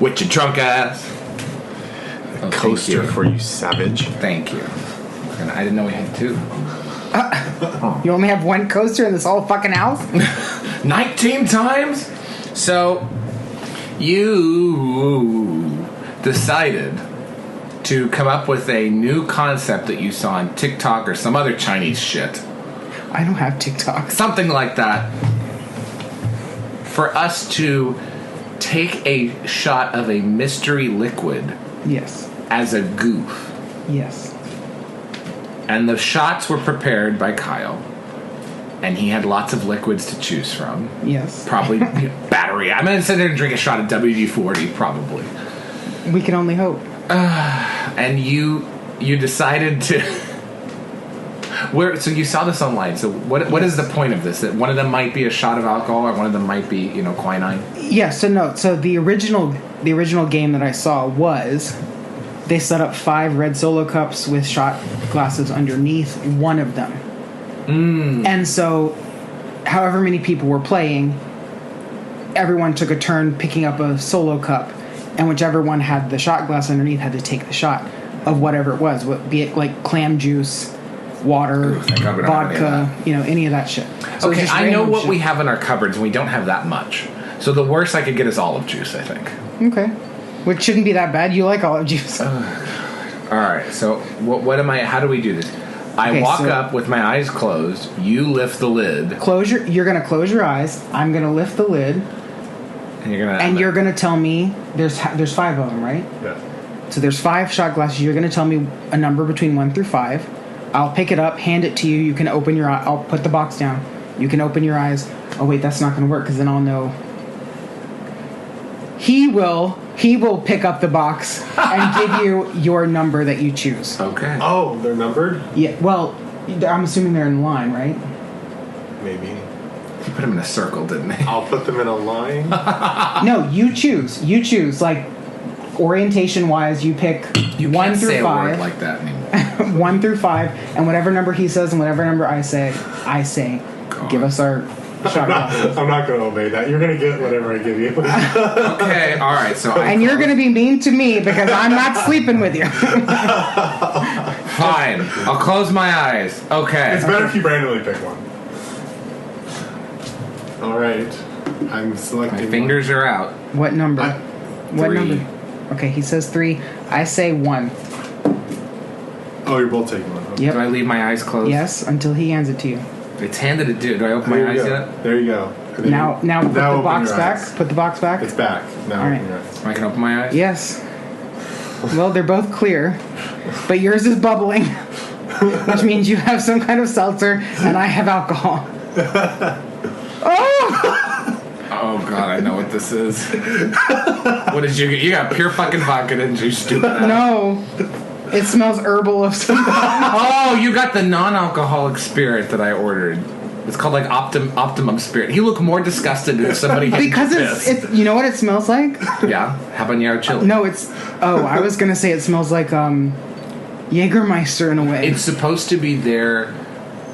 With your drunk ass. A coaster for you, savage. Thank you. And I didn't know we had two. You only have one coaster in this whole fucking house? 19 times? So, you decided to come up with a new concept that you saw on TikTok or some other Chinese shit. I don't have TikTok. Something like that. For us to take a shot of a mystery liquid Yes. as a goof. Yes. And the shots were prepared by Kyle. And he had lots of liquids to choose from. Yes. Probably battery. I'm going to sit there and drink a shot of WD-40, probably. We can only hope. And you decided to... So you saw this online. So what is the point of this? That one of them might be a shot of alcohol, or one of them might be, quinine? Yeah, so the original game that I saw was they set up 5 red Solo cups with shot glasses underneath one of them. And so however many people were playing, everyone took a turn picking up a Solo cup, and whichever one had the shot glass underneath had to take the shot of whatever it was, be it like clam juice, water, vodka, any of that shit. So okay, I know what we have in our cupboards, and we don't have that much. So the worst I could get is olive juice, I think. Okay. Which shouldn't be that bad. You like olive juice. All right, so what am I... How do we do this? I walk up with my eyes closed. You lift the lid. You're going to close your eyes. I'm going to lift the lid. And you're going to tell me... There's 5 of them, right? Yeah. So there's 5 shot glasses. You're going to tell me a number between 1 through 5. I'll pick it up, hand it to you. You can open your eye. I'll put the box down. You can open your eyes. Oh, wait, that's not going to work because then I'll know. He will pick up the box and give you your number that you choose. Okay. Oh, they're numbered? Yeah, well, I'm assuming they're in line, right? Maybe. He put them in a circle, didn't he? I'll put them in a line? No, you choose. Like, orientation-wise, you pick 1 through 5. You can't say a word like that anymore. 1 through 5, and whatever number he says and whatever number I say, God. give us our shot glasses. I'm not going to obey that. You're going to get whatever I give you. Okay, all right. So and you're going to be mean to me because I'm not sleeping with you. Fine. I'll close my eyes. Okay. It's better if you randomly pick one. All right. I'm selecting. My fingers are out. What number? What 3. number? Okay, he says 3. I say 1. Oh, you're both taking one. Okay. Yep. Do I leave my eyes closed? Yes, until he hands it to you. It's handed to do. Do I open my eyes yet? There you go. Now put the box back. Eyes. Put the box back. It's back. Now All right. open your eyes. I can open my eyes? Yes. Well, they're both clear, but yours is bubbling, which means you have some kind of seltzer, and I have alcohol. Oh, God, I know what this is. What did you get? You got pure fucking vodka, didn't you, stupid ass? No. It smells herbal of some kind. Oh, you got the non-alcoholic spirit that I ordered. It's called like Optimum Spirit. He looked more disgusted than somebody Because it's you know what it smells like? Yeah, habanero chili. No, I was gonna say it smells like Jägermeister in a way. It's supposed to be their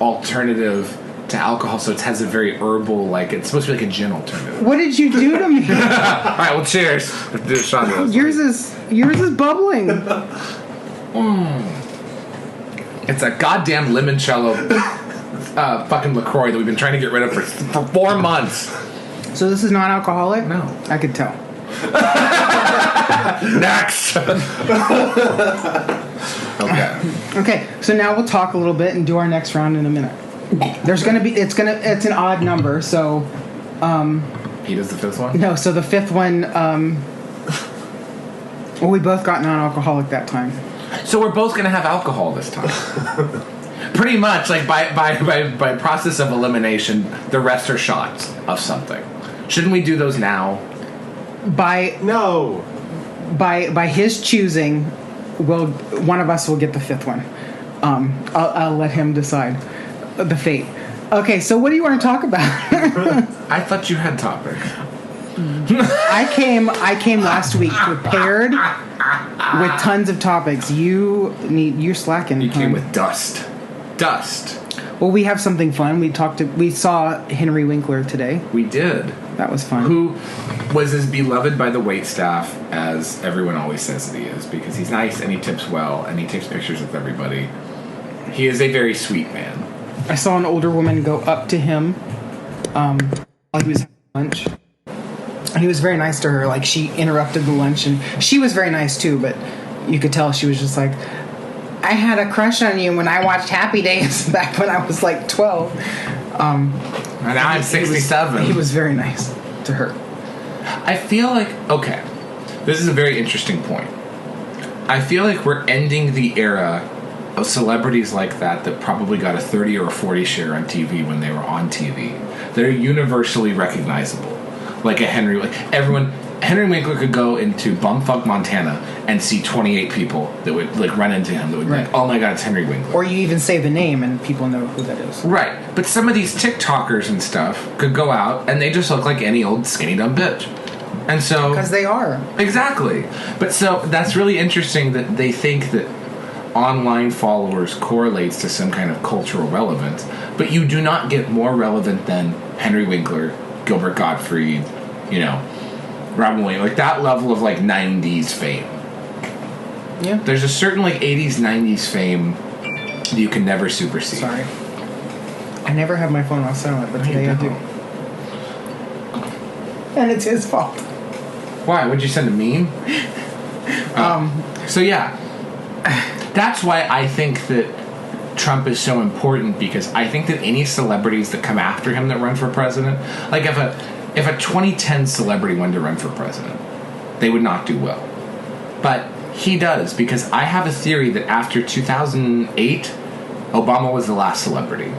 alternative to alcohol, so it has a very herbal, like it's supposed to be like a gin alternative. What did you do to me? All right, well, cheers. Let's do a shot of this. Yours is bubbling. It's a goddamn limoncello fucking LaCroix that we've been trying to get rid of for 4 months. So this is non-alcoholic? No. I could tell. Next. Okay, so now we'll talk a little bit and do our next round in a minute. It's an odd number, so He does the 5th one? no, so the 5th one well, we both got non-alcoholic that time. So we're both gonna have alcohol this time. Pretty much, like by process of elimination, the rest are shots of something. Shouldn't we do those now? By his choosing, one of us will get the 5th one. I'll let him decide the fate. Okay, so what do you want to talk about? I thought you had topics. I came last week prepared with tons of topics. You're slacking. You came with dust. Well, we have something fun. We saw Henry Winkler today. We did. That was fun. Who was as beloved by the waitstaff as everyone always says that he is, because he's nice and he tips well and he takes pictures with everybody. He is a very sweet man. I saw an older woman go up to him while he was having lunch. And he was very nice to her. Like, she interrupted the lunch, and she was very nice too, but you could tell she was just like, I had a crush on you when I watched Happy Days back when I was like 12. And now I'm 67. He was very nice to her. I feel like, okay, this is a very interesting point. I feel like we're ending the era of celebrities like that probably got a 30 or a 40 share on TV when they were on TV. They're universally recognizable. Like Henry Winkler could go into bumfuck Montana and see 28 people that would like run into him that would be like, oh my god, it's Henry Winkler. Or you even say the name and people know who that is. Right. But some of these TikTokers and stuff could go out and they just look like any old skinny dumb bitch. And so... Because they are. Exactly. But so that's really interesting that they think that online followers correlates to some kind of cultural relevance, but you do not get more relevant than Henry Winkler, Gilbert Gottfried, Robin Williams, like that level of like 90s fame. Yeah. There's a certain like 80s, 90s fame that you can never supersede. Sorry. I never have my phone on silent, but today I do. And it's his fault. Why? Would you send a meme? So yeah. That's why I think that Trump is so important, because I think that any celebrities that come after him that run for president, like if a 2010 celebrity wanted to run for president, they would not do well. But he does, because I have a theory that after 2008, Obama was the last celebrity.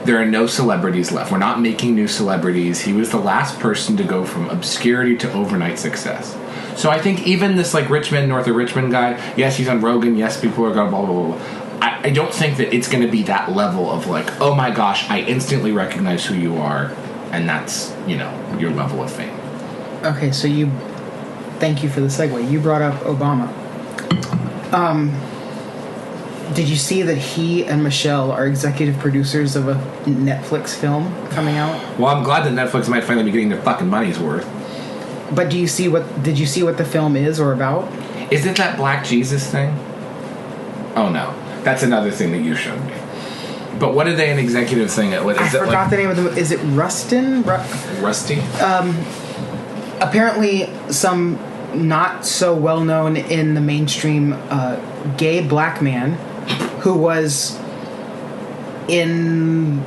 There are no celebrities left. We're not making new celebrities. He was the last person to go from obscurity to overnight success. So I think even this like North of Richmond guy, yes, he's on Rogan, yes, people are going blah, blah, blah, blah. I don't think that it's going to be that level of like, oh my gosh, I instantly recognize who you are, and that's, your level of fame. Okay, so thank you for the segue. You brought up Obama. Did you see that he and Michelle are executive producers of a Netflix film coming out? Well, I'm glad that Netflix might finally be getting their fucking money's worth. But did you see what the film is or about? Is it that Black Jesus thing? Oh no, that's another thing that you showed me. But what are they an executive thing? I forgot the name of the movie. Is it Rustin? Rusty? Apparently some not so well known in the mainstream gay black man who was in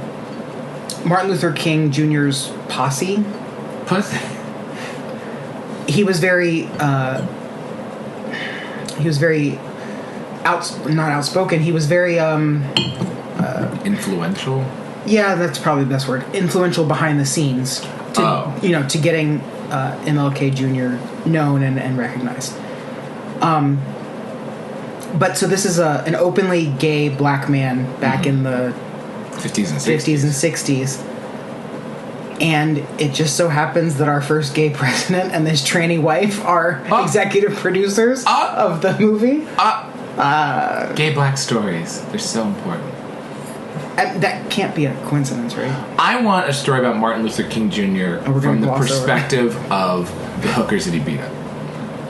Martin Luther King Jr.'s posse. Pussy? He was very not outspoken. He was very influential. Yeah, that's probably the best word. Influential behind the scenes to getting MLK Jr. known and recognized. But so this is an openly gay black man back in the 50s and 60s. And it just so happens that our first gay president and this tranny wife are executive producers of the movie. Gay black stories. They're so important. That can't be a coincidence, right? I want a story about Martin Luther King Jr. from the perspective of the hookers that he beat up.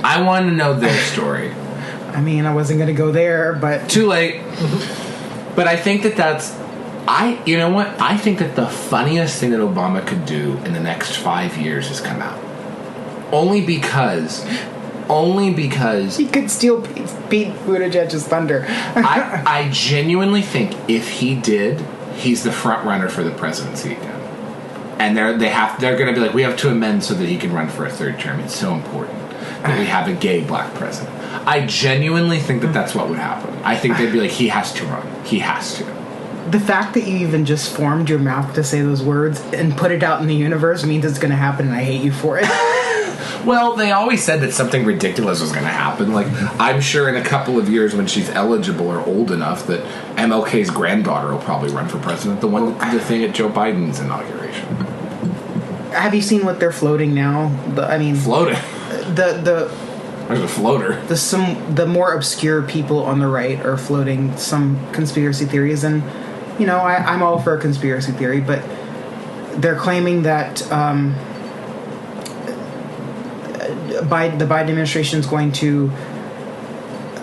I want to know their story. I mean, I wasn't going to go there, but... Too late. But I think that's... you know what? I think that the funniest thing that Obama could do in the next 5 years is come out. Only because he could steal Pete Buttigieg's thunder. I genuinely think if he did, he's the front runner for the presidency again. And they're going to be like, we have to amend so that he can run for a third term. It's so important that we have a gay black president. I genuinely think that that's what would happen. I think they'd be like, he has to run. He has to. The fact that you even just formed your mouth to say those words and put it out in the universe means it's going to happen, and I hate you for it. Well, they always said that something ridiculous was going to happen. Like, I'm sure in a couple of years when she's eligible or old enough that MLK's granddaughter will probably run for president. The thing at Joe Biden's inauguration. Have you seen what they're floating now? Floating? There's a floater. The more obscure people on the right are floating some conspiracy theories, and I'm all for a conspiracy theory, but they're claiming that the Biden administration is going to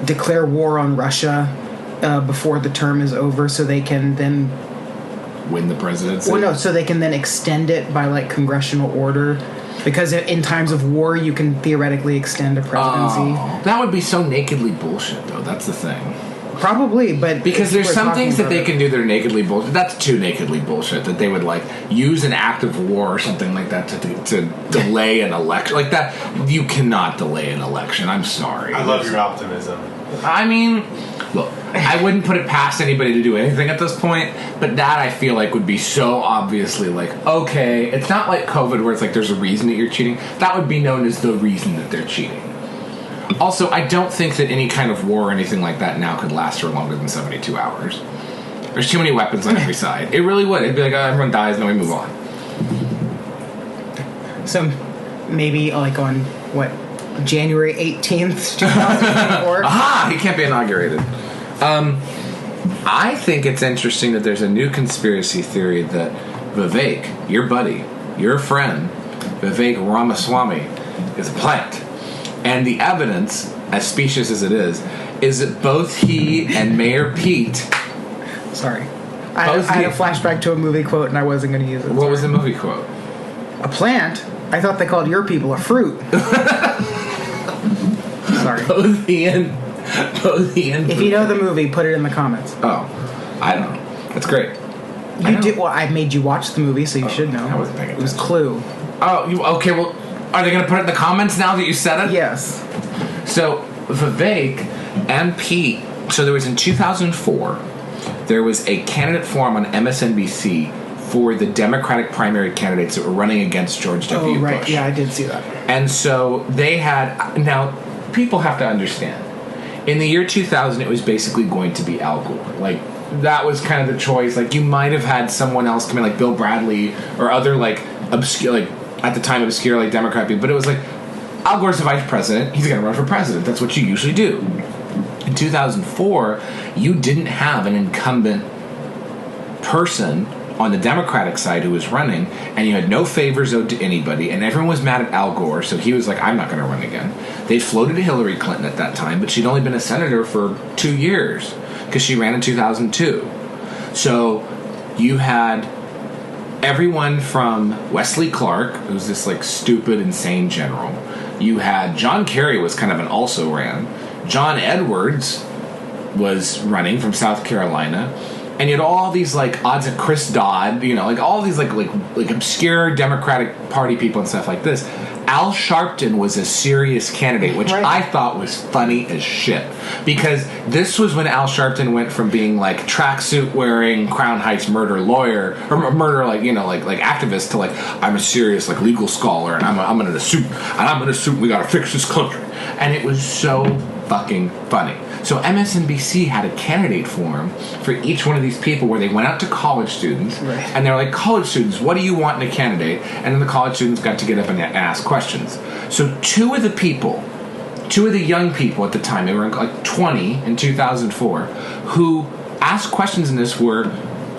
declare war on Russia before the term is over, so they can then win the presidency. Well, no, so they can then extend it by like congressional order, because in times of war you can theoretically extend a presidency. Oh, that would be so nakedly bullshit, though. That's the thing. Probably, but because there's some things that they can. can do that are nakedly bullshit. That's too nakedly bullshit. That they would like use an act of war or something like that to delay an election. Like that, you cannot delay an election. I'm sorry. I love your optimism. I mean, look, I wouldn't put it past anybody to do anything at this point, but that I feel like would be so obviously like, okay, it's not like COVID where it's like there's a reason that you're cheating. That would be known as the reason that they're cheating. Also, I don't think that any kind of war or anything like that now could last for longer than 72 hours. There's too many weapons on every side. It really would. It'd be like, oh, everyone dies, and then we move on. So maybe like on what, January 18th, 2024. Aha! He can't be inaugurated. I think it's interesting that there's a new conspiracy theory that Vivek, your buddy, your friend, Vivek Ramaswamy, is a plant. And the evidence, as specious as it is that both he and Mayor Pete... Sorry. I had a flashback to a movie quote and I wasn't going to use it. What was the movie quote? A plant? I thought they called your people a fruit. Sorry. Both he and If you know the movie, put it in the comments. Oh, I don't know. That's great. You did. Well, I made you watch the movie, so you should know. I wasn't paying It was attention. Clue. Oh, okay, well, are they going to put it in the comments now that you said it? Yes. So, Vivek and Pete, so there was in 2004, there was a candidate forum on MSNBC for the Democratic primary candidates that were running against George W. Oh, right. Bush. Yeah, I did see that. And so they had... Now, people have to understand. In the year 2000, it was basically going to be Al Gore. Like, that was kind of the choice. Like, you might have had someone else come in, like Bill Bradley, or other, like, obscure, like, at the time, obscure, like, Democrat people. But it was like, Al Gore's the vice president. He's going to run for president. That's what you usually do. In 2004, you didn't have an incumbent person on the Democratic side who was running, and you had no favors owed to anybody, and everyone was mad at Al Gore, so he was like, I'm not going to run again. They floated Hillary Clinton at that time, but she'd only been a senator for 2 years, because she ran in 2002. So you had everyone from Wesley Clark, who's this like stupid, insane general. You had John Kerry was kind of an also ran. John Edwards was running from South Carolina. And you had all these like odds of Chris Dodd, like all these like obscure Democratic Party people and stuff like this. Al Sharpton was a serious candidate, which Right. I thought was funny as shit, because this was when Al Sharpton went from being like tracksuit wearing Crown Heights murder lawyer or murder like activist to like, I'm a serious like legal scholar and I'm in a suit and I'm in a suit. We got to fix this country, and it was so fucking funny. So MSNBC had a candidate forum for each one of these people where they went out to college students, Right. and they were like, college students, what do you want in a candidate? And then the college students got to get up and ask questions. So two of the young people at the time, they were like 20 in 2004, who asked questions in this were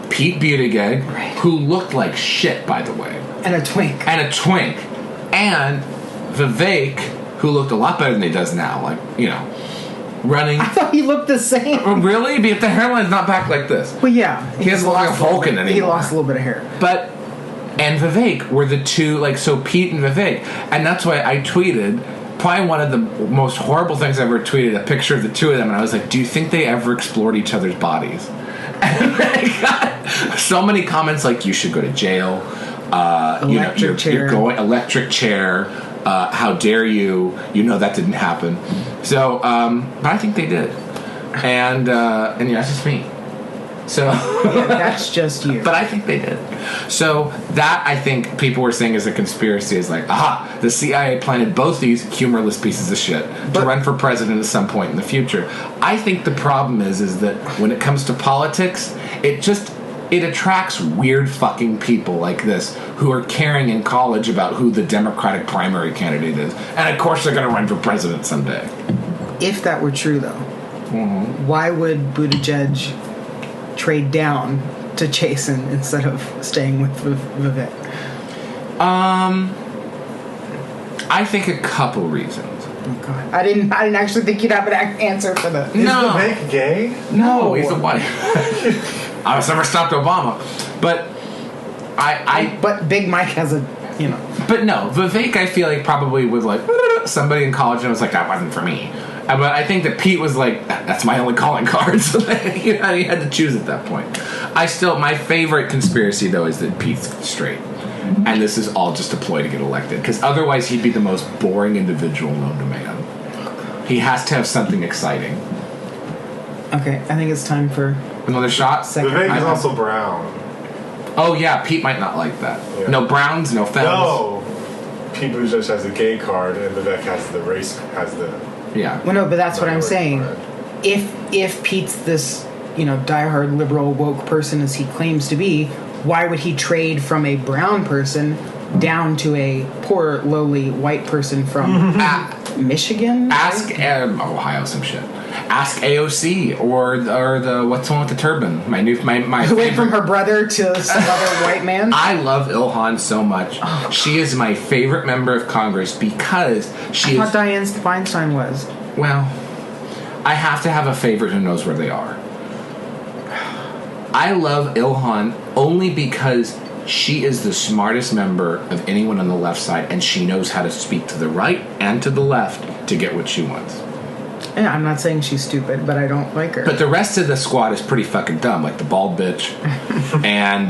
Pete Buttigieg, Right. who looked like shit, by the way, And a twink. and Vivek, who looked a lot better than he does now, like, running. I thought he looked the same. Oh, really? But the hairline's not back like this. Well, yeah. He doesn't look like a Vulcan anymore. He lost a little bit of hair. And Vivek were the two, so Pete and Vivek. And that's why I tweeted, probably one of the most horrible things I ever tweeted, a picture of the two of them, and I was like, do you think they ever explored each other's bodies? And I got so many comments like, you should go to jail. Electric chair. You're going electric chair. How dare you? That didn't happen. So, but I think they did, and that's just me. So, Yeah, that's just you. but I think they did. So that I think people were saying is a conspiracy is like, aha, the CIA planted both these humorless pieces of shit to But- run for president at some point in the future. I think the problem is that when it comes to politics, it attracts weird fucking people like this who are caring in college about who the Democratic primary candidate is. And of course they're going to run for president someday. If that were true, though, why would Buttigieg trade down to Jason instead of staying with Vivek? I think a couple reasons. Oh God, I didn't actually think you'd have an answer for that. Is No. Vivek gay? No, he's a white. I was never stopped Obama, but But Big Mike has a, But no, Vivek, I feel like probably was like somebody in college and was like, that wasn't for me. But I think that Pete was like, that's my only calling card. So he had to choose at that point. My favorite conspiracy though is that Pete's straight, and this is all just a ploy to get elected. Because otherwise, he'd be the most boring individual known to man. He has to have something exciting. Okay, I think it's time for Another shot. Second. Vivek is also brown. Oh yeah, Pete might not like that. Yeah. No Browns, no Femmes. No. Pete Buttigieg has the gay card, and Vivek has the Yeah. Well, no, but that's what I'm minority saying. card. If Pete's this, diehard liberal woke person as he claims to be, why would he trade from a brown person down to a poor, lowly white person from Michigan? Ask Ohio some shit. Ask AOC or the what's the one with the turban? My Who went from favorite. her brother to some other white man? I love Ilhan so much. She is my favorite member of Congress because she I is. thought Dianne Feinstein was. Well, I have to have a favorite who knows where they are. I love Ilhan only because she is the smartest member of anyone on the left side, and she knows how to speak to the right and to the left to get what she wants. Yeah, I'm not saying she's stupid, but I don't like her. But the rest of the squad is pretty fucking dumb, like the bald bitch, and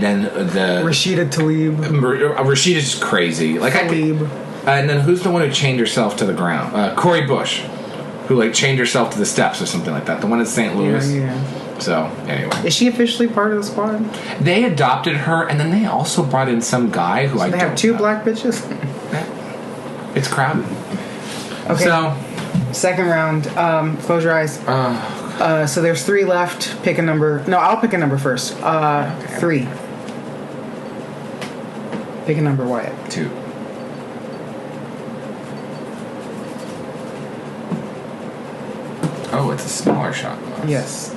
then the Rashida Tlaib. Rashida's just crazy. Like Tlaib. and then who's the one who chained herself to the ground? Cori Bush, who like chained herself to the steps or something like that. The one in St. Louis. Yeah. So anyway, Is she officially part of the squad? they adopted her, and then they also brought in some guy who I They don't have two know. black bitches? It's crowded. Okay. So Second round. Close your eyes. So there's 3 left. Pick a number. No, I'll pick a number first. 3. Pick a number, Wyatt. 2. Oh, it's a smaller shot glass. Yes.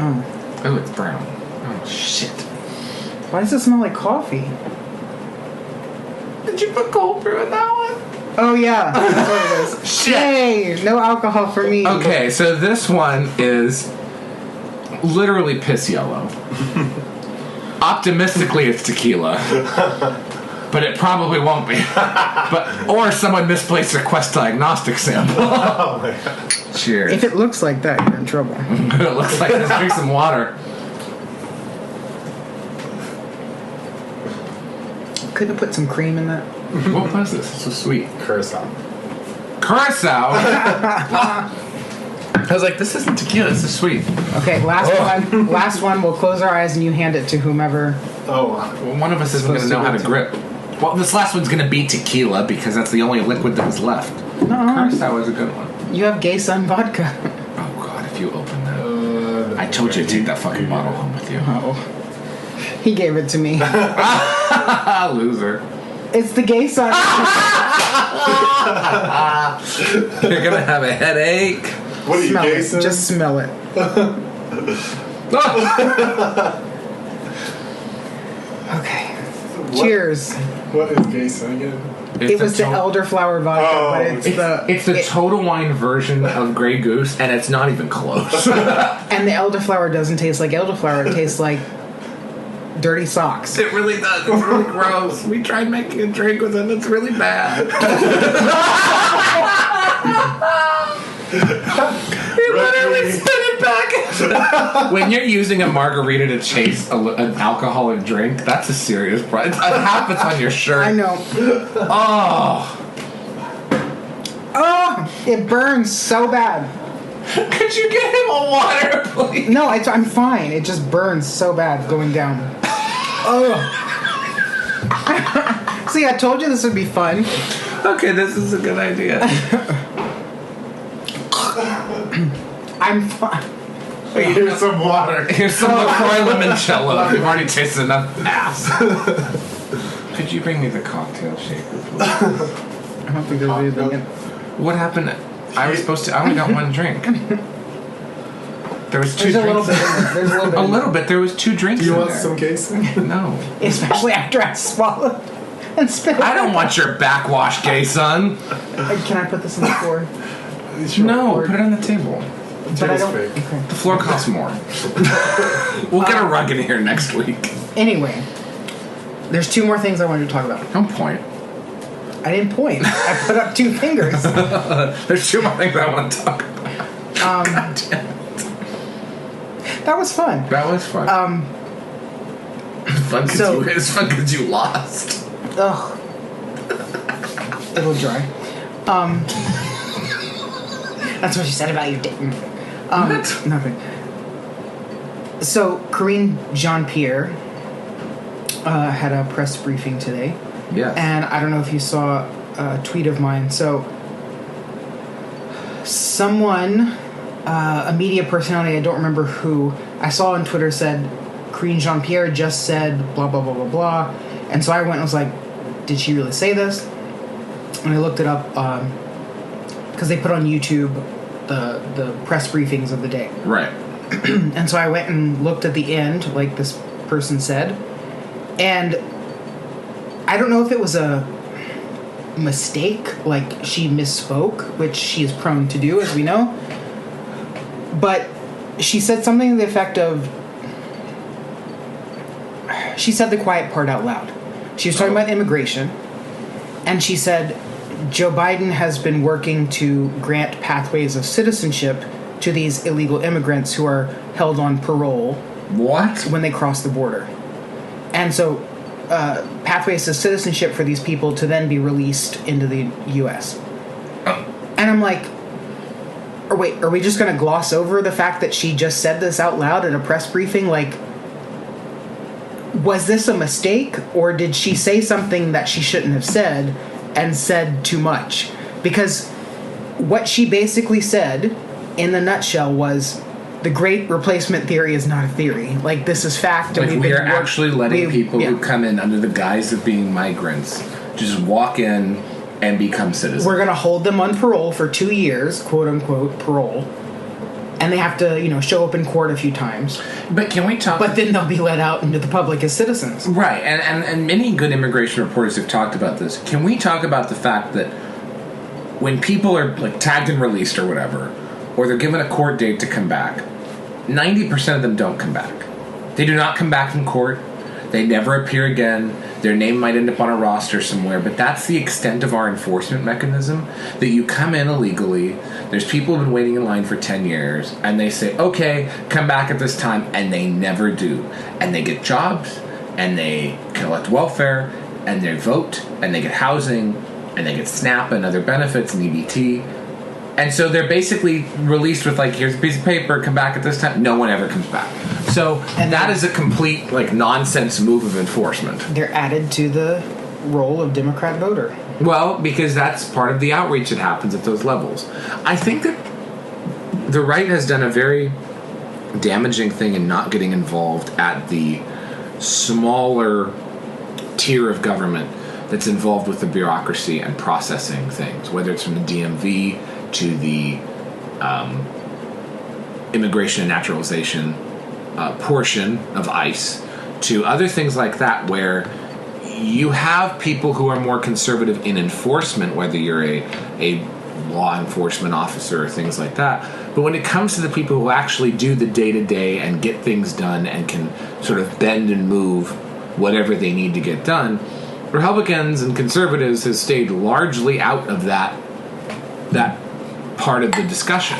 Oh, it's brown. Oh shit. Why does it smell like coffee? Did you put cold brew in that one? Oh yeah, that's what it is. Shit. Yay! No alcohol for me. Okay, so this one is literally piss yellow. Optimistically, it's tequila, but it probably won't be. Or someone misplaced their Quest diagnostic sample. Oh my god. Cheers. If it looks like that, you're in trouble. It looks like let's drink some water. Couldn't put some cream in that. What was this? It's so sweet. Curacao. Curacao. I was like, this isn't tequila. This is sweet. Okay, last one. Last one. We'll close our eyes and you hand it to whomever. Oh. Well, one of us isn't going to know how to grip. Well, this last one's going to be tequila because that's the only liquid that was left. No, Curacao is a good one. you have Gay Sun vodka. Oh god, if you open that. I told you to take that fucking bottle home with you. Oh, he gave it to me. Loser. It's the Gay Sun. You're gonna have a headache. What are you, Smell it. Jason? Just smell it. Okay. Cheers. What is Jason again? It was the elderflower vodka, Oh, but it's It's the Total Wine version of Grey Goose, and it's not even close. and the elderflower doesn't taste like elderflower. It tastes like dirty socks. It really does. It's really gross. We tried making a drink with it. It's really bad. We literally spit it back. When you're using a margarita to chase an alcoholic drink, that's a serious problem. It happens on your shirt. I know. Oh. Oh, it burns so bad. Could you get him a water, please? No, I'm fine. It just burns so bad going down. Oh. See, I told you this would be fun. Okay, this is a good idea. I'm fine. Here's some water. Here's some LaCroix limoncello. We've already tasted enough ass. Could you bring me the cocktail shaker, please? I don't think there's anything in. What happened? I was supposed to. I only got one drink. There was two There's a little drinks. bit. There's a little bit. A little bit. There was 2 drinks. Do you in want there. some case? No. Especially after I swallowed and spit. I don't want your backwash, gay son. Can I put this on the floor? No, put it on the table. But I don't. fake. Okay. The floor costs more. We'll get a rug in here next week. Anyway, there's 2 more things I wanted to talk about. Don't point. I didn't point. I put up 2 fingers. There's 2 more things I want to talk about. God damn it. That was fun. That was fun. It's fun because you lost. Ugh. It'll dry. That's what she said about you. What? Nothing. So, Karine Jean-Pierre had a press briefing today. Yes. And I don't know if you saw a tweet of mine. So, someone, a media personality, I don't remember who, I saw on Twitter said, Karine Jean-Pierre just said blah, blah, blah, blah, blah. And so I went and was like, did she really say this? And I looked it up because they put on YouTube the press briefings of the day. Right. And so I went and looked at the end, like this person said. And I don't know if it was a mistake, like she misspoke, which she is prone to do, as we know. But she said something to the effect of, she said the quiet part out loud. She was talking about immigration, and she said Joe Biden has been working to grant pathways of citizenship to these illegal immigrants who are held on parole What? when they cross the border. And so pathways to citizenship for these people to then be released into the U.S. And I'm like, wait, are we just going to gloss over the fact that she just said this out loud at a press briefing? Like, was this a mistake, or did she say something that she shouldn't have said and said too much? Because what she basically said in the nutshell was the great replacement theory is not a theory. Like, this is fact. Like, and we are actually letting people yeah. who come in under the guise of being migrants just walk in and become citizens. We're going to hold them on parole for 2 years, quote unquote, parole. And they have to, show up in court a few times. But can we talk... But then they'll be let out into the public as citizens. Right, and many good immigration reporters have talked about this. Can we talk about the fact that when people are like tagged and released or whatever, or they're given a court date to come back, 90% of them don't come back. They do not come back from court. They never appear again. Their name might end up on a roster somewhere, but that's the extent of our enforcement mechanism, that you come in illegally, there's people who've been waiting in line for 10 years, and they say, okay, come back at this time, and they never do. And they get jobs, and they collect welfare, and they vote, and they get housing, and they get SNAP and other benefits and EBT. And so they're basically released with, like, here's a piece of paper, come back at this time. No one ever comes back. So, and that is a complete, like, nonsense move of enforcement. They're added to the role of Democrat voter. Well, because that's part of the outreach that happens at those levels. I think that the right has done a very damaging thing in not getting involved at the smaller tier of government that's involved with the bureaucracy and processing things, whether it's from the DMV to the immigration and naturalization portion of ICE, to other things like that, where you have people who are more conservative in enforcement, whether you're a law enforcement officer or things like that. But when it comes to the people who actually do the day-to-day and get things done and can sort of bend and move whatever they need to get done, Republicans and conservatives have stayed largely out of that part of the discussion.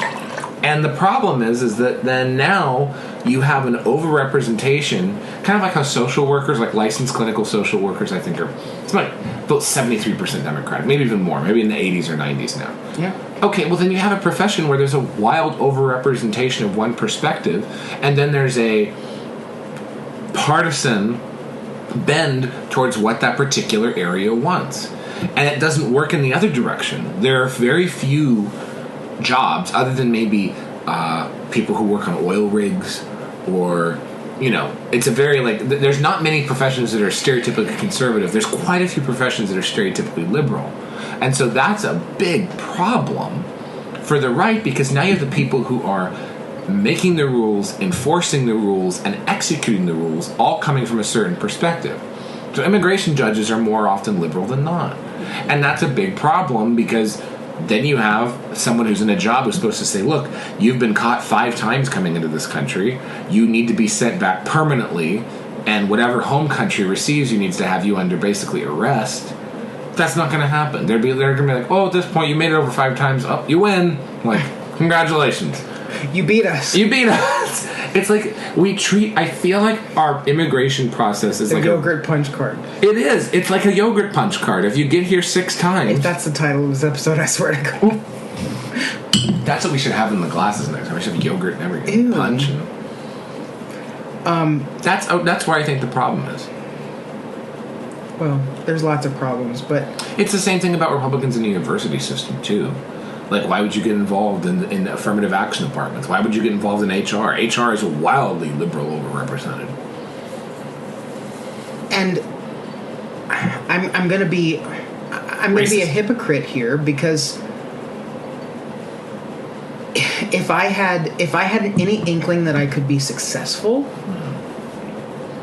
And the problem is that then now you have an overrepresentation, kind of like how social workers, like licensed clinical social workers, I think it's about 73% Democratic, maybe even more, maybe in the 80s or 90s now. Yeah. Okay, well then you have a profession where there's a wild overrepresentation of one perspective, and then there's a partisan bend towards what that particular area wants. And it doesn't work in the other direction. There are very few jobs, other than maybe people who work on oil rigs, or, it's a very, there's not many professions that are stereotypically conservative. There's quite a few professions that are stereotypically liberal. And so that's a big problem for the right, because now you have the people who are making the rules, enforcing the rules, and executing the rules, all coming from a certain perspective. So immigration judges are more often liberal than not. And that's a big problem, because then you have someone who's in a job who's supposed to say, look, you've been caught 5 times coming into this country. You need to be sent back permanently, and whatever home country receives you needs to have you under basically arrest. That's not going to happen. They're going to be like, oh, at this point, you made it over 5 times. Oh, you win. Like, congratulations. You beat us. You beat us. It's like I feel like our immigration process is The like yogurt punch card. It is. It's like a yogurt punch card. If you get here 6 times. If that's the title of this episode, I swear to God. That's what we should have in the glasses next time. We should have yogurt and everything. Ew. Punch. That's where I think the problem is. Well, there's lots of problems, but It's the same thing about Republicans in the university system, too. Like, why would you get involved in the affirmative action departments? Why would you get involved in HR? HR is wildly liberal overrepresented. and I'm going to be a hypocrite here, because if I had any inkling that I could be successful,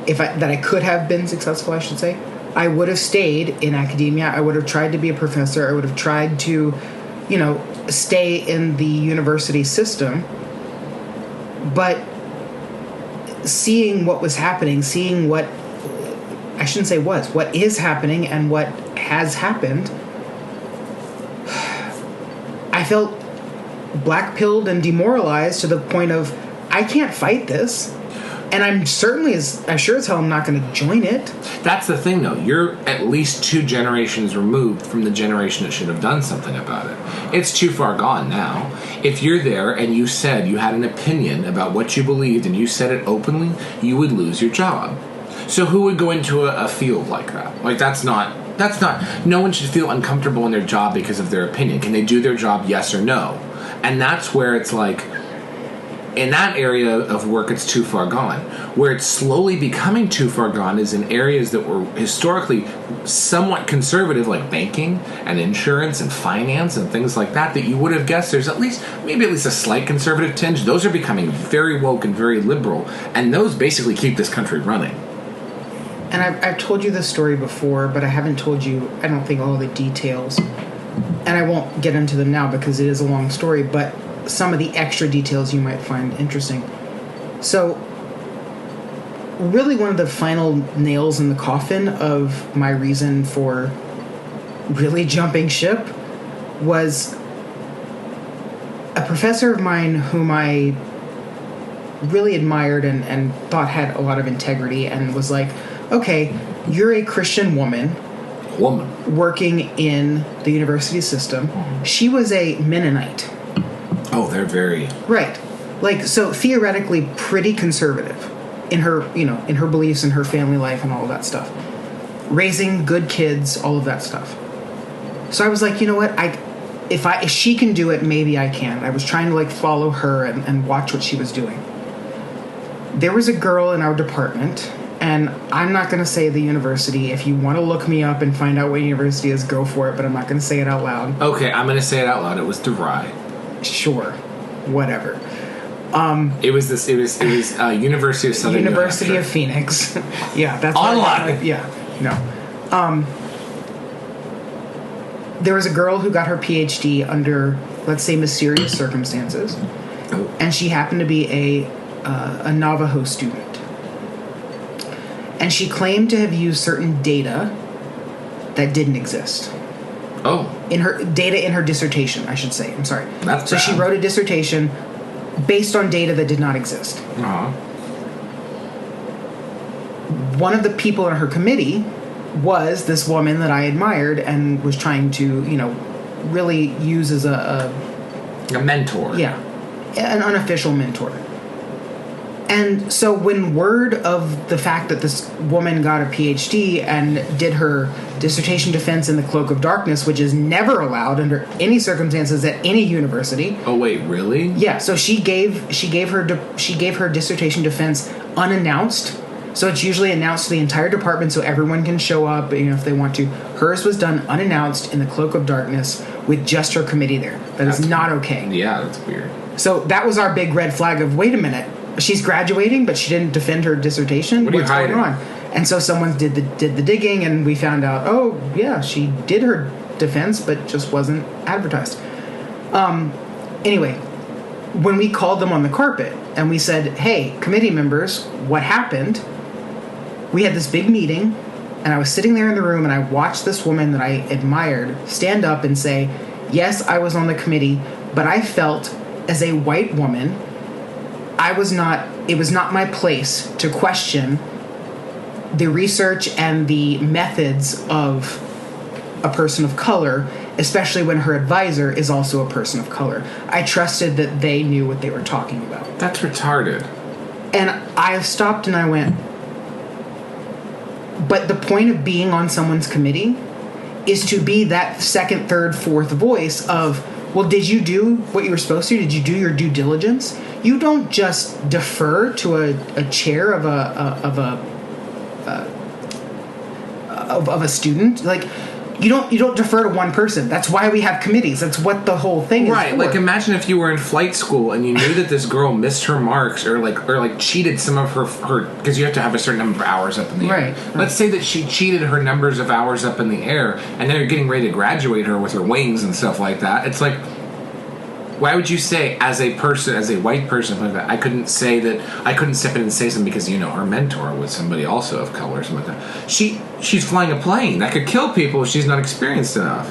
that I could have been successful, I should say, I would have stayed in academia. I would have tried to be a professor. I would have tried to, stay in the university system. But seeing what was happening, seeing what is happening and what has happened, I felt black-pilled and demoralized to the point of, I can't fight this. And I'm certainly as sure as hell I'm not going to join it. That's the thing, though. You're at least 2 generations removed from the generation that should have done something about it. It's too far gone now. If you're there and you said you had an opinion about what you believed and you said it openly, you would lose your job. So who would go into a field like that? Like, that's not... No one should feel uncomfortable in their job because of their opinion. Can they do their job, yes or no? And that's where it's like... In that area of work, it's too far gone. Where it's slowly becoming too far gone is in areas that were historically somewhat conservative, like banking and insurance and finance and things like that you would have guessed there's maybe at least a slight conservative tinge. Those are becoming very woke and very liberal, and those basically keep this country running. And I've told you this story before, but I haven't told you, I don't think, all the details. And I won't get into them now because it is a long story, but some of the extra details you might find interesting. So, really one of the final nails in the coffin of my reason for really jumping ship was a professor of mine whom I really admired and thought had a lot of integrity, and was like, okay, you're a Christian woman working in the university system. She was a Mennonite. Oh, they're very... Right. Like, so theoretically pretty conservative in her, in her beliefs and her family life and all of that stuff. Raising good kids, all of that stuff. So I was like, you know what? If she can do it, maybe I can. I was trying to, follow her and watch what she was doing. There was a girl in our department, and I'm not going to say the university. If you want to look me up and find out what university is, go for it, but I'm not going to say it out loud. Okay, I'm going to say it out loud. It was DeVry. Sure, whatever. It was University of Southern University of Phoenix. Yeah, that's online. No. There was a girl who got her PhD under, let's say, mysterious circumstances, and she happened to be a Navajo student, and she claimed to have used certain data that didn't exist. Oh. In her dissertation, I should say. I'm sorry. That's so bad. she wrote a dissertation based on data that did not exist. Uh-huh. One of the people in her committee was this woman that I admired and was trying to, really use as a mentor. Yeah, an unofficial mentor. And so when word of the fact that this woman got a PhD and did her dissertation defense in the cloak of darkness, which is never allowed under any circumstances at any university. Oh wait, really? Yeah. So she gave her dissertation defense unannounced. So it's usually announced to the entire department so everyone can show up, if they want to. Hers was done unannounced in the cloak of darkness with just her committee there. That's not okay. Yeah, that's weird. So that was our big red flag of, wait a minute, she's graduating, but she didn't defend her dissertation. What are you What's going hiding? on? And so someone did the digging, and we found out, oh yeah, she did her defense, but just wasn't advertised. Anyway, when we called them on the carpet and we said, hey, committee members, what happened? We had this big meeting, and I was sitting there in the room, and I watched this woman that I admired stand up and say, yes, I was on the committee, but I felt as a white woman, it was not my place to question the research and the methods of a person of color, especially when her advisor is also a person of color. I trusted that they knew what they were talking about. That's retarded. And I stopped and I went, but the point of being on someone's committee is to be that second, third, fourth voice of, well, did you do what you were supposed to? Did you do your due diligence? You don't just defer to a chair of a student. Like, you don't defer to one person. That's why we have committees. That's what the whole thing is Right, for. like imagine if you were in flight school and you knew that this girl missed her marks or cheated some of her because you have to have a certain number of hours up in the air. Right. Let's say that she cheated her numbers of hours up in the air, and then you're getting ready to graduate her with her wings and stuff like that. It's like, why would you say, as a person, as a white person, like that, I couldn't step in and say something because, her mentor was somebody also of color or something like that. She's flying a plane that could kill people if she's not experienced enough.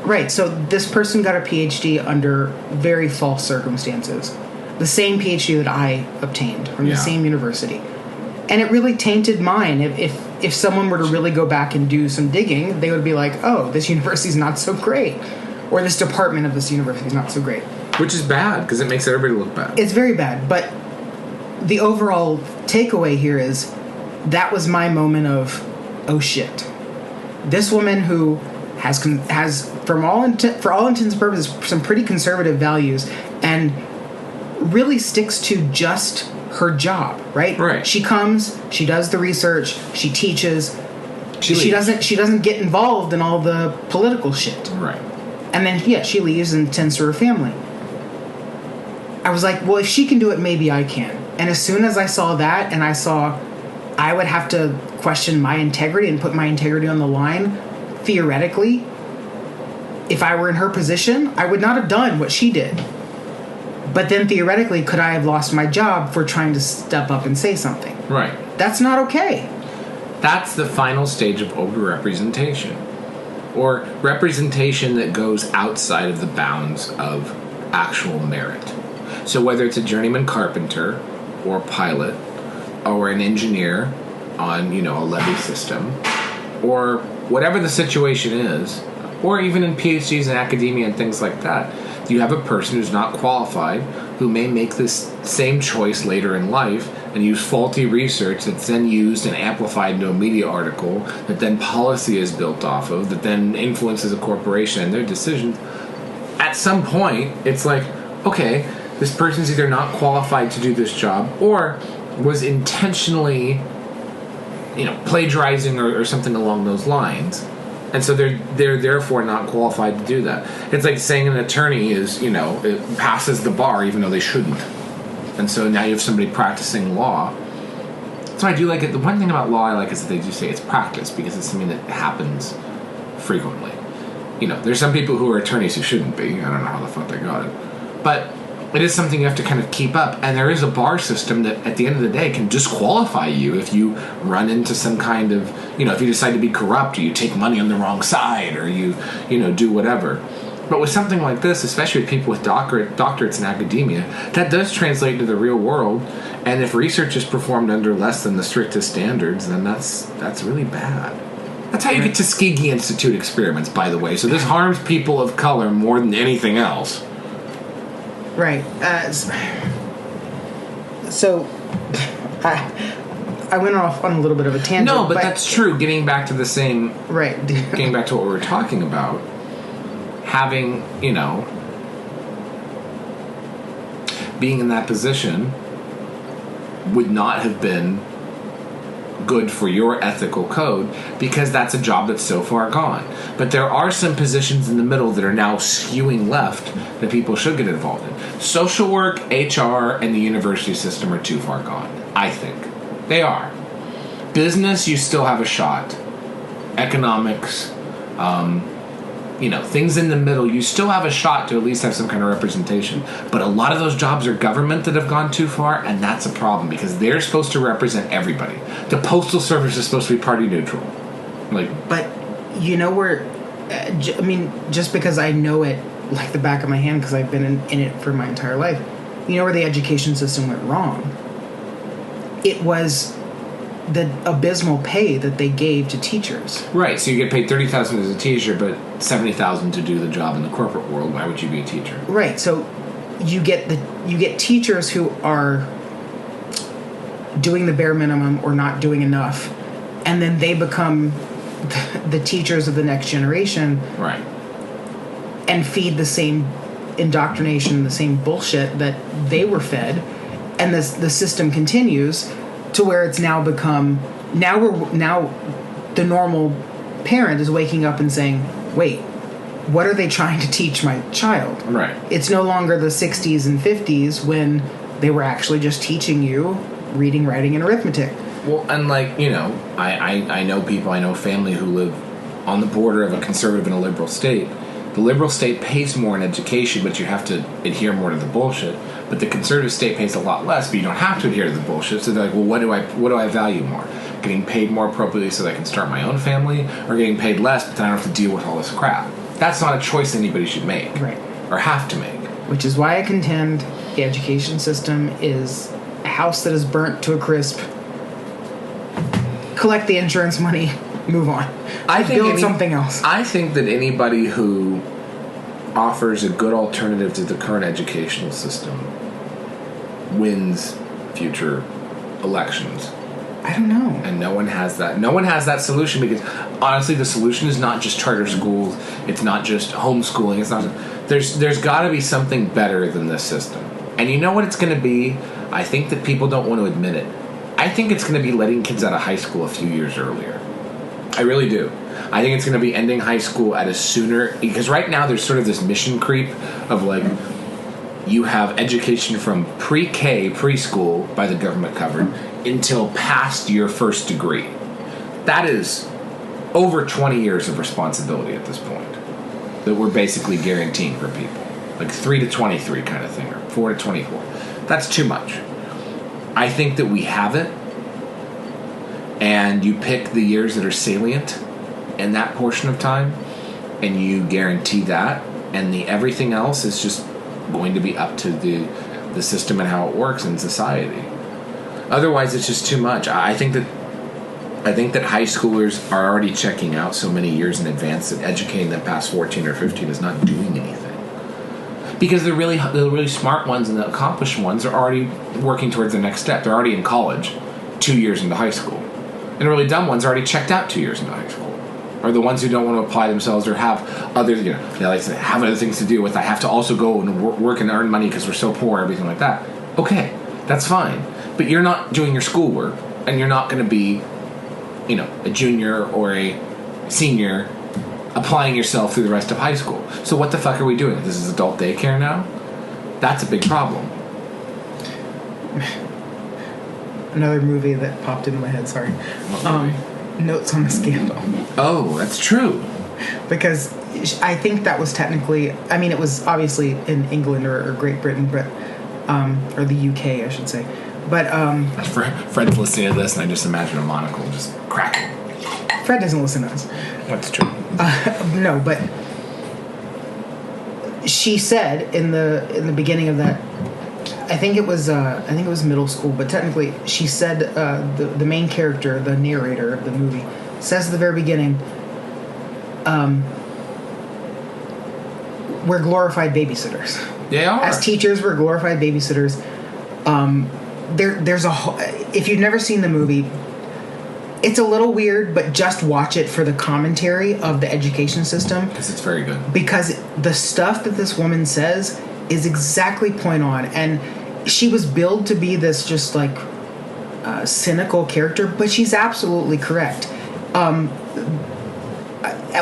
Right, so this person got a PhD under very false circumstances. The same PhD that I obtained from the same university. And it really tainted mine. If someone were to really go back and do some digging, they would be like, oh, this university's not so great. Or this department of this university is not so great. Which is bad, because it makes everybody look bad. It's very bad, but the overall takeaway here is that was my moment of, oh shit. This woman who has for all intents and purposes, some pretty conservative values, and really sticks to just her job, right? Right. She comes, she does the research, she teaches. She leaves. doesn't get involved in all the political shit. Right. And then, she leaves and tends to her family. I was like, well, if she can do it, maybe I can. And as soon as I saw that, and I saw I would have to question my integrity and put my integrity on the line, theoretically, if I were in her position, I would not have done what she did. But then theoretically, could I have lost my job for trying to step up and say something? Right. That's not okay. That's the final stage of overrepresentation. Or representation that goes outside of the bounds of actual merit. So whether it's a journeyman carpenter or pilot or an engineer on, a levee system, or whatever the situation is, or even in PhDs in academia and things like that, you have a person who's not qualified who may make this same choice later in life and use faulty research that's then used and amplified into a media article that then policy is built off of, that then influences a corporation and their decisions. At some point, it's like, okay, this person's either not qualified to do this job or was intentionally, plagiarizing or something along those lines. And so they're therefore not qualified to do that. It's like saying an attorney is, it passes the bar even though they shouldn't. And so now you have somebody practicing law. So I do like it. The one thing about law I like is that they do say it's practice because it's something that happens frequently. There's some people who are attorneys who shouldn't be. I don't know how the fuck they got it. But it is something you have to kind of keep up. And there is a bar system that at the end of the day can disqualify you if you run into some kind of, if you decide to be corrupt or you take money on the wrong side or you do whatever. But with something like this, especially with people with doctorates in academia, that does translate into the real world. And if research is performed under less than the strictest standards, then that's really bad. That's how you get Tuskegee Institute experiments, by the way. So this harms people of color more than anything else. Right. So, I went off on a little bit of a tangent. No, but that's true. Getting back to the same... Right. Getting back to what we were talking about. Having, being in that position would not have been good for your ethical code, because that's a job that's so far gone. But there are some positions in the middle that are now skewing left that people should get involved in. Social work, HR, and the university system are too far gone, I think. They are. Business, you still have a shot. Economics, things in the middle, you still have a shot to at least have some kind of representation. But a lot of those jobs are government that have gone too far, and that's a problem because they're supposed to represent everybody. The Postal Service is supposed to be party neutral. But you know where, just because I know it like the back of my hand because I've been in it for my entire life, you know where the education system went wrong? It was the abysmal pay that they gave to teachers. Right, so you get paid $30,000 as a teacher, but $70,000 to do the job in the corporate world. Why would you be a teacher? Right, so you get teachers who are doing the bare minimum or not doing enough, and then they become the teachers of the next generation. Right. And feed the same indoctrination, the same bullshit that they were fed, and the system continues to where it's now become now the normal parent is waking up and saying, wait, what are they trying to teach my child? Right. It's no longer the 60s and 50s when they were actually just teaching you reading, writing, and arithmetic. Well, and I know people, I know family who live on the border of a conservative and a liberal state. The liberal state pays more in education, but you have to adhere more to the bullshit. But the conservative state pays a lot less, but you don't have to adhere to the bullshit. So they're like, well, what do I value more? Getting paid more appropriately so that I can start my own family, or getting paid less, but then I don't have to deal with all this crap? That's not a choice anybody should make, right? Or have to make. Which is why I contend the education system is a house that is burnt to a crisp. Collect the insurance money, move on. Build something else. I think that anybody who offers a good alternative to the current educational system wins future elections. I don't know. And no one has that. No one has that solution because, honestly, the solution is not just charter schools. It's not just homeschooling. It's not. There's got to be something better than this system. And you know what it's going to be? I think that people don't want to admit it. I think it's going to be letting kids out of high school a few years earlier. I really do. I think it's going to be ending high school at a sooner... Because right now there's sort of this mission creep of you have education from pre-K, preschool, by the government covered, until past your first degree. That is over 20 years of responsibility at this point that we're basically guaranteeing for people. 3 to 23 kind of thing, or 4 to 24. That's too much. I think that we have it, and you pick the years that are salient in that portion of time, and you guarantee that, and everything else is just going to be up to the system and how it works in society. Otherwise, it's just too much. I think that high schoolers are already checking out so many years in advance that educating them past 14 or 15 is not doing anything. Because the really smart ones and the accomplished ones are already working towards the next step. They're already in college 2 years into high school. And the really dumb ones are already checked out 2 years into high school. Or the ones who don't want to apply themselves or have other, they like to have other things to do with. I have to also go and work and earn money because we're so poor, everything like that. Okay, that's fine. But you're not doing your schoolwork, and you're not going to be, a junior or a senior applying yourself through the rest of high school. So what the fuck are we doing? This is adult daycare now? That's a big problem. Another movie that popped into my head, sorry. Notes on the Scandal. Oh, that's true. Because I think that was technically, it was obviously in England or Great Britain, but or the UK, I should say. But Fred's listening to this, and I just imagine a monocle just cracking. Fred doesn't listen to us. That's true. No, but she said in the beginning of that, I think it was middle school, but technically she said the main character, the narrator of the movie, says at the very beginning, we're glorified babysitters. They are. As teachers, we're glorified babysitters. There's if you've never seen the movie, it's a little weird, but just watch it for the commentary of the education system. Because it's very good. Because the stuff that this woman says is exactly point on. And she was billed to be this just cynical character, but she's absolutely correct. At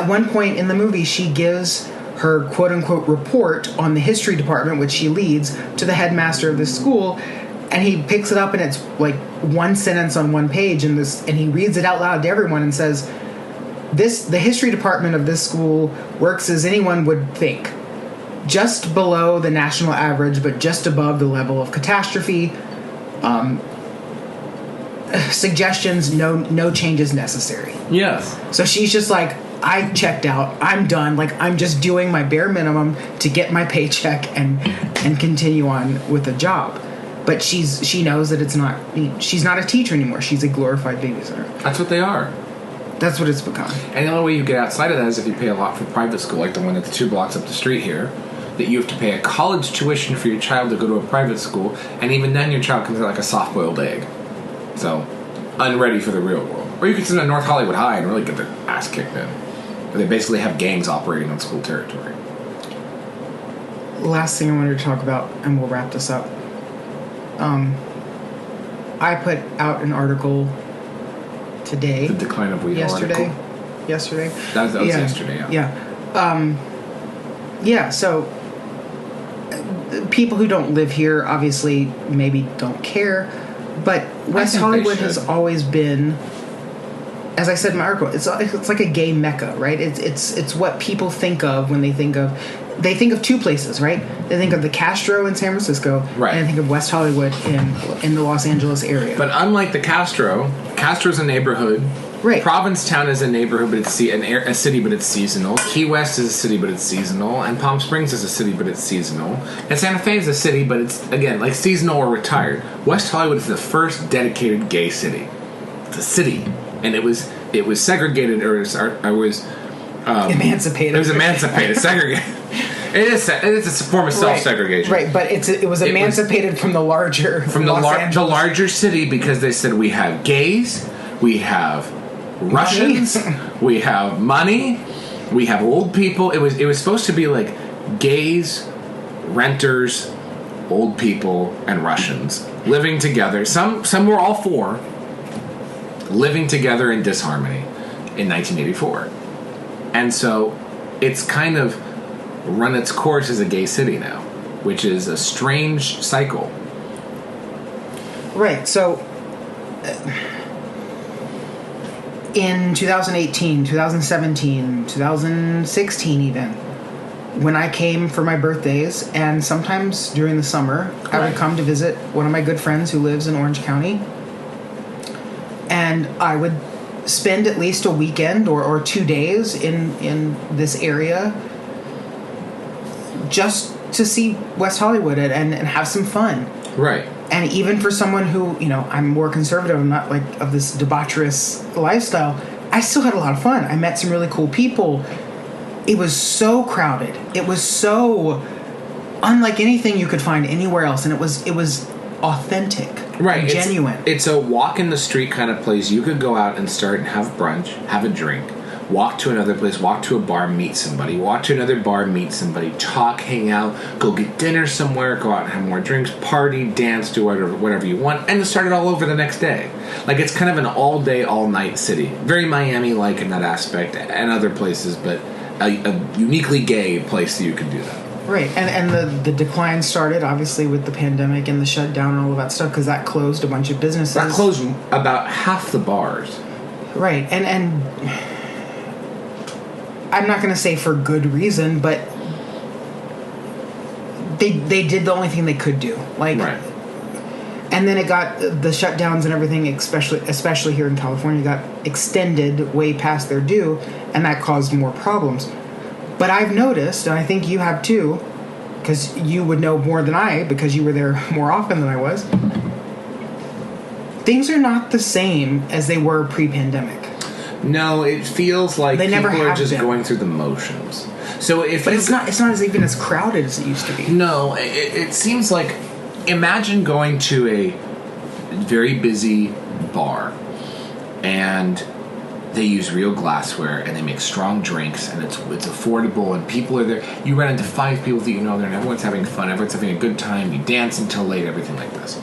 one point in the movie, she gives her quote-unquote report on the history department, which she leads, to the headmaster of the school, and he picks it up and it's like one sentence on one page, and he reads it out loud to everyone and says, the history department of this school works as anyone would think, just below the national average, but just above the level of catastrophe. Suggestions, no changes necessary. Yes. So she's just like, I checked out. I'm done. Like, I'm just doing my bare minimum to get my paycheck and continue on with a job. But she knows that she's not a teacher anymore. She's a glorified babysitter. That's what they are. That's what it's become. And the only way you get outside of that is if you pay a lot for private school, like the one that's 2 blocks up the street here, that you have to pay a college tuition for your child to go to a private school, and even then your child comes out like a soft-boiled egg. So, unready for the real world. Or you could send them to North Hollywood High and really get their ass kicked in. Where they basically have gangs operating on school territory. Last thing I wanted to talk about, and we'll wrap this up. I put out an article today. The decline of Weedle yesterday. article. Yesterday. That was yesterday, yeah. Yeah, so people who don't live here obviously maybe don't care, but West Hollywood has always been, as I said in my article, it's like a gay mecca, right? It's what people think of when they think of 2 places, right? They think of the Castro in San Francisco, right, and they think of West Hollywood in the Los Angeles area. But unlike the Castro's a neighborhood. Right. Provincetown is a neighborhood, but it's a city, but it's seasonal. Key West is a city, but it's seasonal. And Palm Springs is a city, but it's seasonal. And Santa Fe is a city, but it's, again, like seasonal or retired. West Hollywood is the first dedicated gay city. It's a city. And it was segregated, emancipated. It was emancipated, segregated. It's a form of self-segregation. Right, but it was emancipated from the larger... From the larger city, because they said we have gays, we have Russians, we have money, we have old people. It was supposed to be like gays, renters, old people, and Russians living together. Some were all 4 living together in disharmony in 1984. And so it's kind of run its course as a gay city now, which is a strange cycle. Right, so in 2018, 2017, 2016 even, when I came for my birthdays, and sometimes during the summer, I would come to visit one of my good friends who lives in Orange County, and I would spend at least a weekend or 2 days in this area just to see West Hollywood and have some fun. Right. And even for someone who, I'm more conservative, I'm not like of this debaucherous lifestyle, I still had a lot of fun. I met some really cool people. It was so crowded. It was so unlike anything you could find anywhere else, and it was authentic, right, genuine. It's a walk in the street kind of place. You could go out and start and have brunch, have a drink, walk to another place, walk to a bar, meet somebody, walk to another bar, meet somebody, talk, hang out, go get dinner somewhere, go out and have more drinks, party, dance, do whatever you want, and start it all over the next day. Like, it's kind of an all-day, all-night city. Very Miami-like in that aspect, and other places, but a uniquely gay place that you can do that. Right, and the decline started, obviously, with the pandemic and the shutdown and all of that stuff, because that closed a bunch of businesses. That closed about half the bars. Right, and I'm not going to say for good reason, but they did the only thing they could do. Like, right. And then it got the shutdowns and everything, especially here in California, got extended way past their due, and that caused more problems. But I've noticed, and I think you have too, because you would know more than I, because you were there more often than I was, things are not the same as they were pre-pandemic. No, it feels like they people never are just been. Going through the motions. So but it's not as even as crowded as it used to be. No, it seems like, imagine going to a very busy bar, and they use real glassware, and they make strong drinks, and it's affordable, and people are there. You run into 5 people that you know there, and everyone's having fun, everyone's having a good time, you dance until late, everything like this.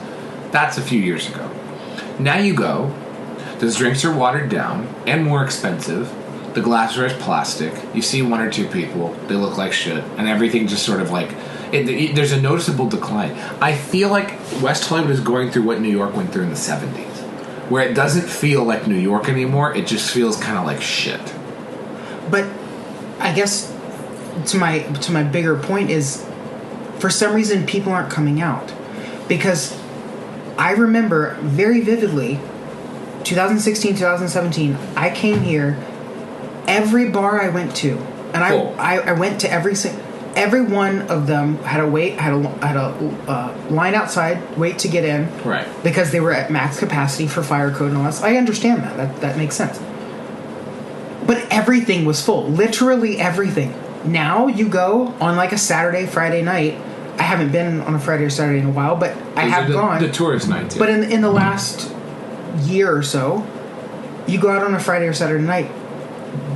That's a few years ago. Now you go. Those drinks are watered down and more expensive. The glassware is plastic. You see one or two people. They look like shit. And everything just sort of like... there's a noticeable decline. I feel like West Hollywood is going through what New York went through in the 70s. Where it doesn't feel like New York anymore. It just feels kind of like shit. But I guess to my bigger point is, for some reason, people aren't coming out. Because I remember very vividly, 2016, 2017, I came here, every bar I went to, and I went to every one of them had a line outside, wait to get in, Right. because they were at max capacity for fire code and all that. I understand that makes sense. But everything was full, literally everything. Now you go on like a Saturday, Friday night. I haven't been on a Friday or Saturday in a while, but I have gone. The tourist nights. Yeah. But in the last year or so, you go out on a Friday or Saturday night,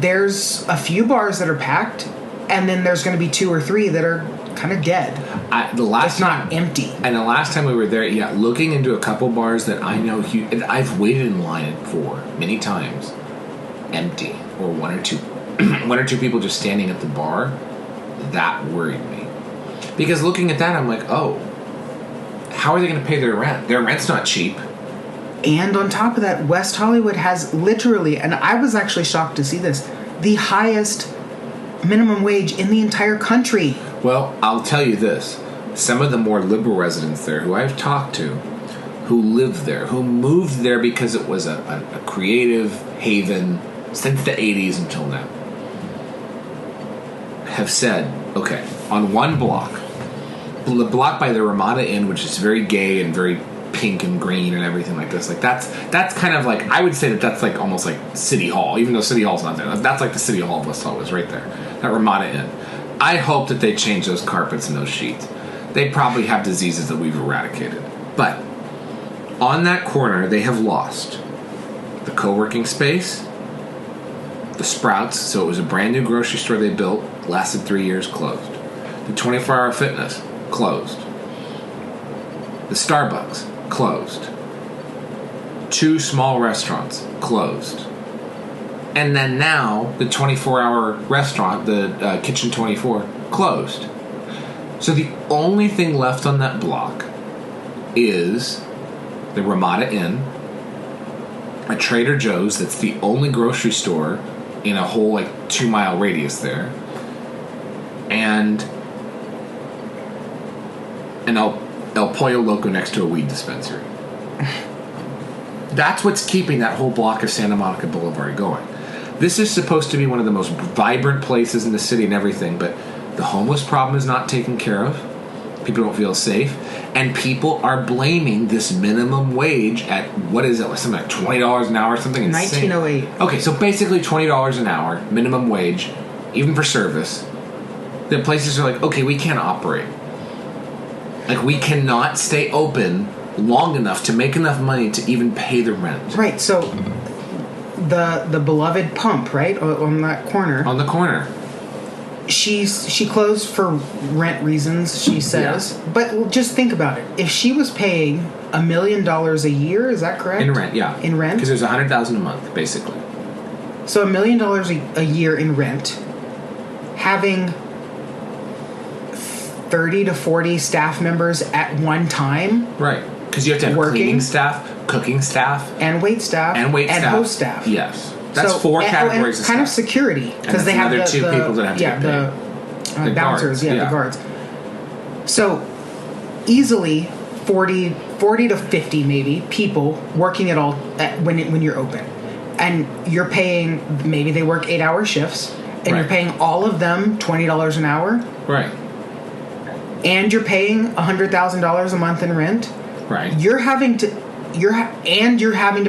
there's a few bars that are packed, and then there's going to be 2 or 3 that are kind of dead. It's not empty. And the last time we were there, looking into a couple bars that I know I've waited in line for many times, empty, or one or two people just standing at the bar. That worried me, because looking at that, I'm like, oh, how are they going to pay their rent? Their rent's not cheap. And on top of that, West Hollywood has literally, and I was actually shocked to see this, the highest minimum wage in the entire country. Well, I'll tell you this. Some of the more liberal residents there who I've talked to, who lived there, who moved there because it was a creative haven since the 80s until now, have said, okay, on one block, the block by the Ramada Inn, which is very gay and very pink and green and everything like this, like that's kind of like, I would say that's like almost like City Hall, even though City Hall's not there. That's like the City Hall of West Hollywood is right there, that Ramada Inn. I hope that they change those carpets and those sheets. They probably have diseases that we've eradicated. But on that corner, they have lost the co-working space, the Sprouts, so it was a brand new grocery store they built, lasted 3 years, closed. The 24-hour fitness, closed. The Starbucks, closed. 2 small restaurants, closed. And then now, the 24-hour restaurant, the Kitchen 24, closed. So the only thing left on that block is the Ramada Inn, a Trader Joe's that's the only grocery store in a whole 2-mile radius there, and an El Pollo Loco next to a weed dispensary. That's what's keeping that whole block of Santa Monica Boulevard going. This is supposed to be one of the most vibrant places in the city and everything, but the homeless problem is not taken care of. People don't feel safe. And people are blaming this minimum wage at, what is it, something like $20 an hour or something insane? 1908. Okay, so basically $20 an hour, minimum wage, even for service. The places are like, okay, we can't operate. We cannot stay open long enough to make enough money to even pay the rent. Right, so the beloved Pump, right, on that corner. On the corner. She closed for rent reasons, she says. Yeah. But just think about it. If she was paying $1 million a year, is that correct? In rent, yeah. In rent? Because there's $100,000 a month, basically. So $1 million a year in rent, having 30 to 40 staff members at one time. Right. Because you have to have cleaning staff, cooking staff, and wait staff, and host staff. Yes. That's 4 categories of kind staff. of security, because they have the 2 people that have to get paid. The bouncers, the guards. So easily 40 to 50 maybe people working at all when you're open, and you're paying, maybe they work 8-hour shifts, and you're paying all of them $20 an hour, right? And you're paying $100,000 a month in rent, right? You're having to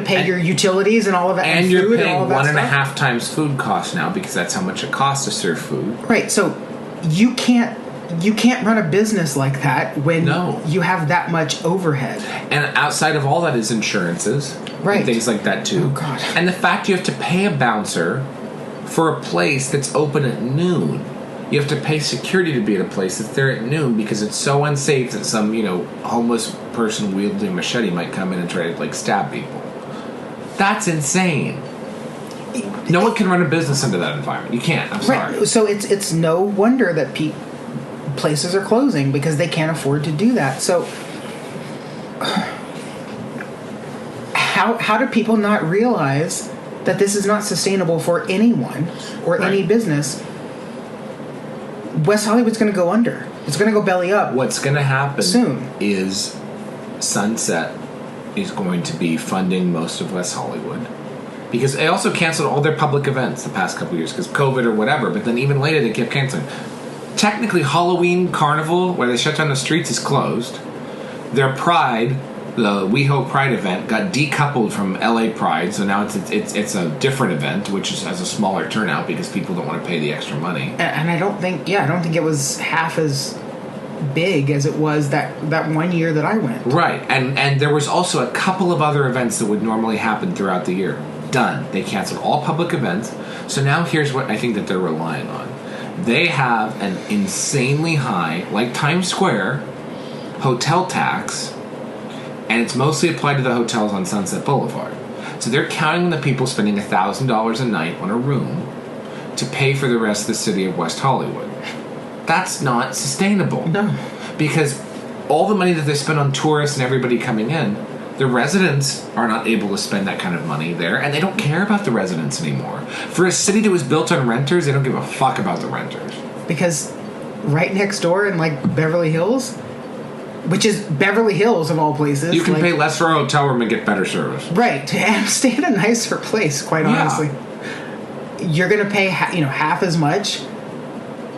pay your utilities and all of that, and you're food paying and all of that 1.5 times food costs now, because that's how much it costs to serve food. Right. So you can't run a business like that when you have that much overhead. And outside of all that is insurances, right, and things like that too. Oh God. And the fact you have to pay a bouncer for a place that's open at noon. You have to pay security to be at a place that's there at noon, because it's so unsafe that some, homeless person wielding a machete might come in and try to stab people. That's insane. No one can run a business under that environment. You can't. I'm sorry. Right. So it's no wonder that places are closing because they can't afford to do that. So how do people not realize that this is not sustainable for anyone or Right. any business? West Hollywood's going to go under. It's going to go belly up. What's going to happen Soon. is Sunset is going to be funding most of West Hollywood. Because they also canceled all their public events the past couple years because COVID or whatever. But then even later they kept canceling. Technically, Halloween Carnival, where they shut down the streets, is closed. Their Pride, the WeHo Pride event, got decoupled from LA Pride, so now it's a different event, which has a smaller turnout because people don't want to pay the extra money. And I don't think it was half as big as it was that 1 year that I went. Right, and there was also a couple of other events that would normally happen throughout the year. Done. They canceled all public events. So now here's what I think that they're relying on. They have an insanely high, like Times Square, hotel tax, and it's mostly applied to the hotels on Sunset Boulevard. So they're counting on the people spending $1,000 a night on a room to pay for the rest of the city of West Hollywood. That's not sustainable. No. Because all the money that they spend on tourists and everybody coming in, the residents are not able to spend that kind of money there, and they don't care about the residents anymore. For a city that was built on renters, they don't give a fuck about the renters. Because right next door in like Beverly Hills, which is Beverly Hills of all places, you can like, pay less for a hotel room and get better service. right, and stay in a nicer place. Quite honestly, you're gonna pay half as much,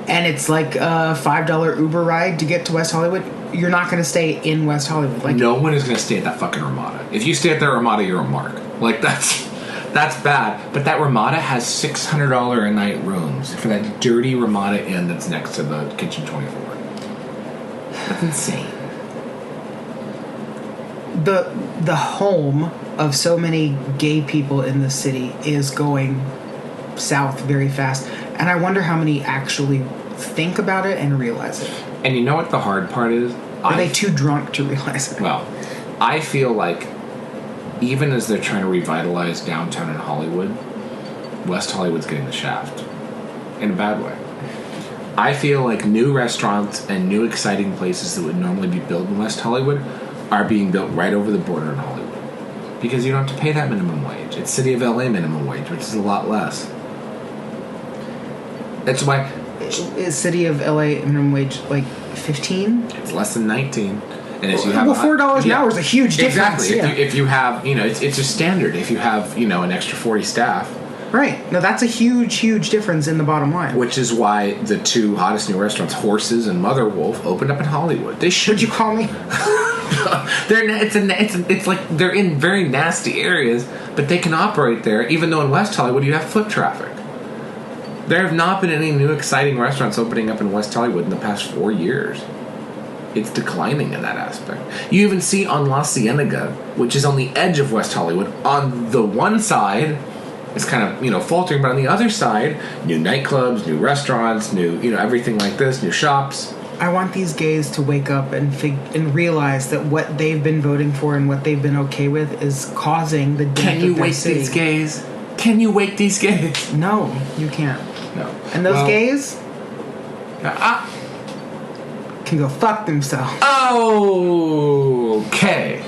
and it's like a $5 Uber ride to get to West Hollywood. You're not going to stay in West Hollywood. Like, no one is going to stay at that fucking Ramada. If you stay at that Ramada, you're a mark. Like, that's bad. But that Ramada has $600 a night rooms for that dirty Ramada Inn that's next to the Kitchen 24. That's insane. The home of so many gay people in the city is going south very fast, and I wonder how many actually think about it and realize it. And you know what the hard part is? Are they too drunk to realize it? Well, I feel like even as they're trying to revitalize downtown in Hollywood, West Hollywood's getting the shaft. In a bad way. I feel like new restaurants and new exciting places that would normally be built in West Hollywood are being built right over the border in Hollywood. Because you don't have to pay that minimum wage. It's City of LA minimum wage, which is a lot less. That's why... Is City of LA minimum wage like 15? It's less than 19. And as you have $4 an hour is a huge difference. Exactly. If you have, it's a standard. If you have, an extra 40 staff. Right. No, that's a huge, huge difference in the bottom line. Which is why the two hottest new restaurants, Horses and Mother Wolf, opened up in Hollywood. They should. Would you call me? It's like they're in very nasty areas, but they can operate there. Even though in West Hollywood you have foot traffic. There have not been any new exciting restaurants opening up in West Hollywood in the past 4 years. It's declining in that aspect. You even see on La Cienega, which is on the edge of West Hollywood, on the one side, it's kind of, faltering, but on the other side, new nightclubs, new restaurants, new, everything like this, new shops. I want these gays to wake up and realize that what they've been voting for and what they've been okay with is causing the death Can you of their wake city. these gays? Can you wake these gays? No, you can't. No. And those gays Uh, can go fuck themselves. Okay.